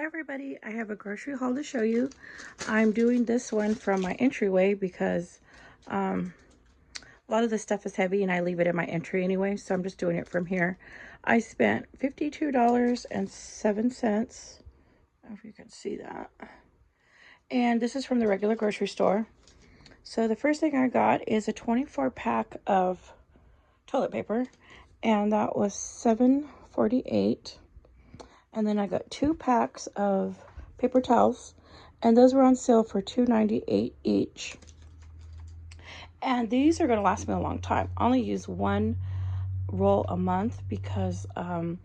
Everybody, I have a grocery haul to show you. I'm doing this one from my entryway because a lot of the stuff is heavy and I leave it in my entry anyway, so I'm just doing it from here. I spent $52.07. I don't know if you can see that. And this is from the regular grocery store. So the first thing I got is a 24 pack of toilet paper, and that was $7.48. And then I got 2 packs of paper towels, and those were on sale for $2.98 each. And these are going to last me a long time. I only use 1 roll a month because I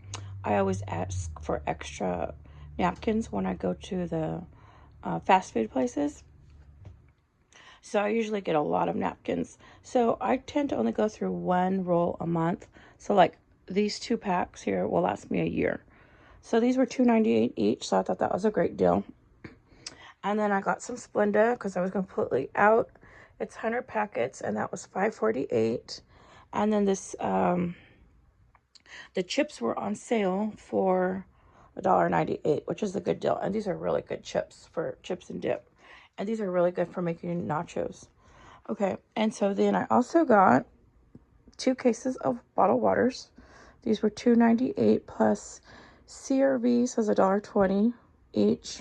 always ask for extra napkins when I go to the fast food places. So I usually get a lot of napkins. So I tend to only go through 1 roll a month. So like these 2 packs here will last me a year. So these were $2.98 each, so I thought that was a great deal. And then I got some Splenda because I was completely out. It's 100 packets, and that was $5.48. And then this, the chips were on sale for $1.98, which is a good deal. And these are really good chips for chips and dip. And these are really good for making nachos. Okay, and so then I also got 2 cases of bottled waters. These were $2.98 plus CRV says $1.20 each.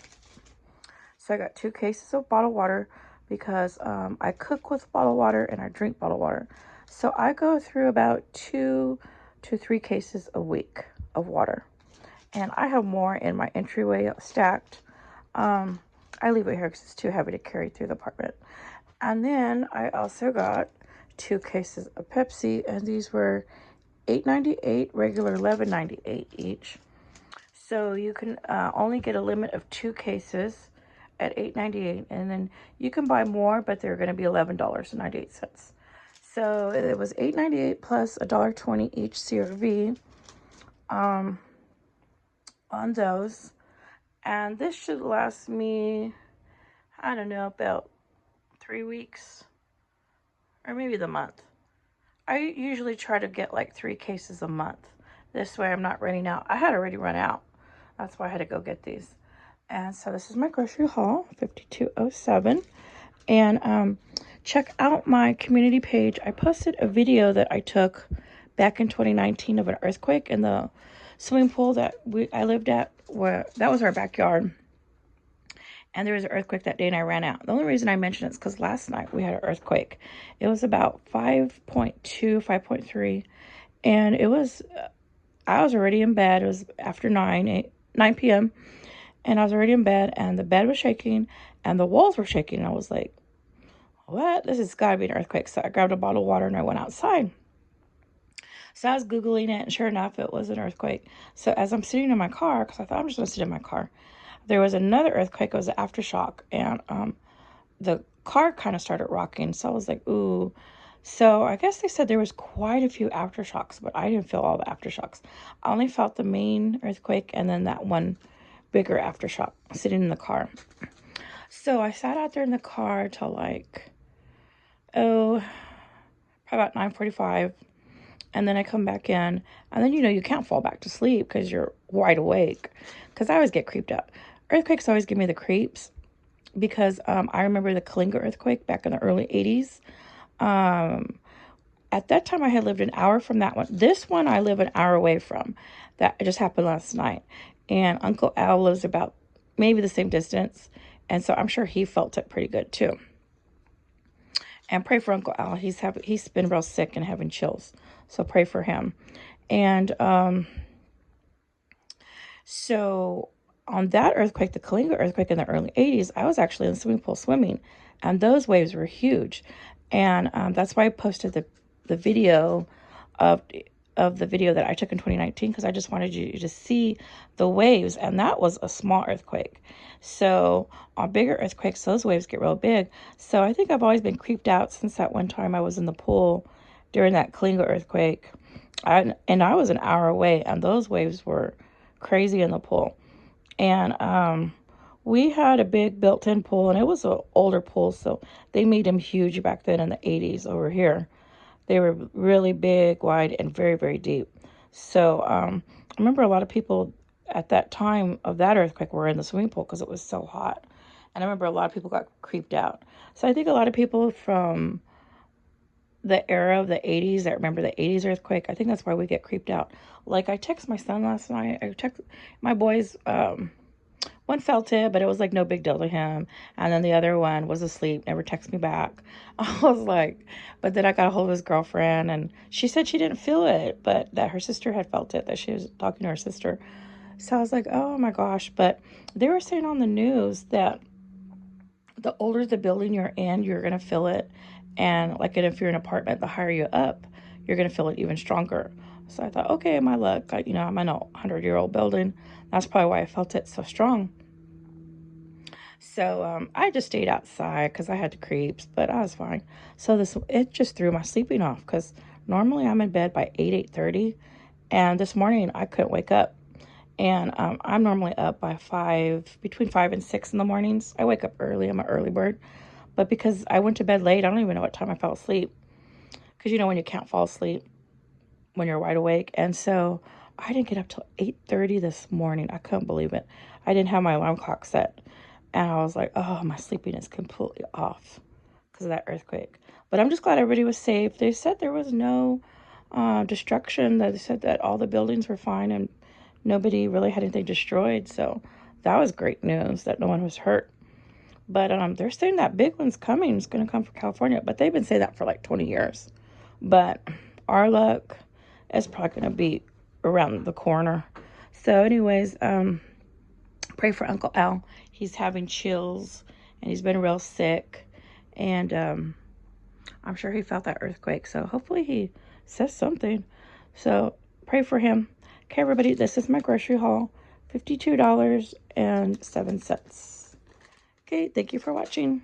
So I got 2 cases of bottled water because I cook with bottled water and I drink bottled water. So I go through about 2 to 3 cases a week of water. And I have more in my entryway stacked. I leave it here because it's too heavy to carry through the apartment. And then I also got 2 cases of Pepsi, and these were $8.98, regular $11.98 each. So you can only get a limit of 2 cases at $8.98, and then you can buy more, but they're going to be $11.98. So it was $8.98 plus $1.20 each CRV on those. And this should last me, I don't know, about 3 weeks or maybe the month. I usually try to get like 3 cases a month. This way I'm not running out. I had already run out. That's why I had to go get these. And so this is my grocery haul, 5207. And check out my community page. I posted a video that I took back in 2019 of an earthquake in the swimming pool that I lived at. Where that was our backyard. And there was an earthquake that day and I ran out. The only reason I mention it is because last night we had an earthquake. It was about 5.2, 5.3. And it was, I was already in bed. It was after 9 p.m. And I was already in bed and the bed was shaking and the walls were shaking. And I was like, what? This has got to be an earthquake. So I grabbed a bottle of water and I went outside. So I was Googling it, and sure enough, it was an earthquake. So as I'm sitting in my car, because I thought I'm just going to sit in my car, there was another earthquake. It was an aftershock, and the car kind of started rocking. So I was like, ooh. So I guess they said there was quite a few aftershocks, but I didn't feel all the aftershocks. I only felt the main earthquake and then that one bigger aftershock sitting in the car. So I sat out there in the car till like, probably about 9:45. And then I come back in, and then, you can't fall back to sleep because you're wide awake. Because I always get creeped out. Earthquakes always give me the creeps because I remember the Kalinga earthquake back in the early 80s. At that time, I had lived an hour from that one. This one I live an hour away from. That just happened last night. And Uncle Al lives about maybe the same distance. And so I'm sure he felt it pretty good too. And pray for Uncle Al. He's been real sick and having chills. So pray for him. And so on that earthquake, the Kalinga earthquake in the early 80s, I was actually in the swimming pool swimming. And those waves were huge. And that's why I posted the video of the video that I took in 2019, because I just wanted you to see the waves. And that was a small earthquake. So on bigger earthquakes, those waves get real big. So I think I've always been creeped out since that one time I was in the pool during that Kalinga earthquake. And I was an hour away, and those waves were crazy in the pool. And we had a big built-in pool, and it was an older pool, so they made them huge back then in the 80s over here. They were really big, wide, and very, very deep. So I remember a lot of people at that time of that earthquake were in the swimming pool because it was so hot. And I remember a lot of people got creeped out. So I think a lot of people from the era of the 80s that remember the 80s earthquake, I think that's why we get creeped out. Like I texted my son last night. I texted my boys. One felt it, but it was like no big deal to him. And then the other one was asleep, never texted me back. I was like, but then I got a hold of his girlfriend and she said she didn't feel it, but that her sister had felt it, that she was talking to her sister. So I was like, oh my gosh. But they were saying on the news that the older the building you're in, you're going to feel it. And like if you're in an apartment, the higher you up, you're going to feel it even stronger. So I thought, okay, my luck. I'm in a 100-year-old building. That's probably why I felt it so strong. So I just stayed outside because I had the creeps, but I was fine. So it just threw my sleeping off because normally I'm in bed by 8:30, and this morning I couldn't wake up. And I'm normally up by 5, between 5 and 6 in the mornings. I wake up early. I'm an early bird. But because I went to bed late, I don't even know what time I fell asleep. Because when you can't fall asleep when you're wide awake. And so I didn't get up till 8:30 this morning. I couldn't believe it. I didn't have my alarm clock set. And I was like, oh, my sleeping is completely off because of that earthquake. But I'm just glad everybody was safe. They said there was no destruction. They said that all the buildings were fine and nobody really had anything destroyed. So that was great news that no one was hurt. But they're saying that big one's coming. It's going to come for California. But they've been saying that for like 20 years. But our luck is probably going to be around the corner. So anyways, pray for Uncle Al. He's having chills and he's been real sick. And I'm sure he felt that earthquake. So hopefully he says something. So pray for him. Okay, everybody, this is my grocery haul. $52.07. Okay, thank you for watching.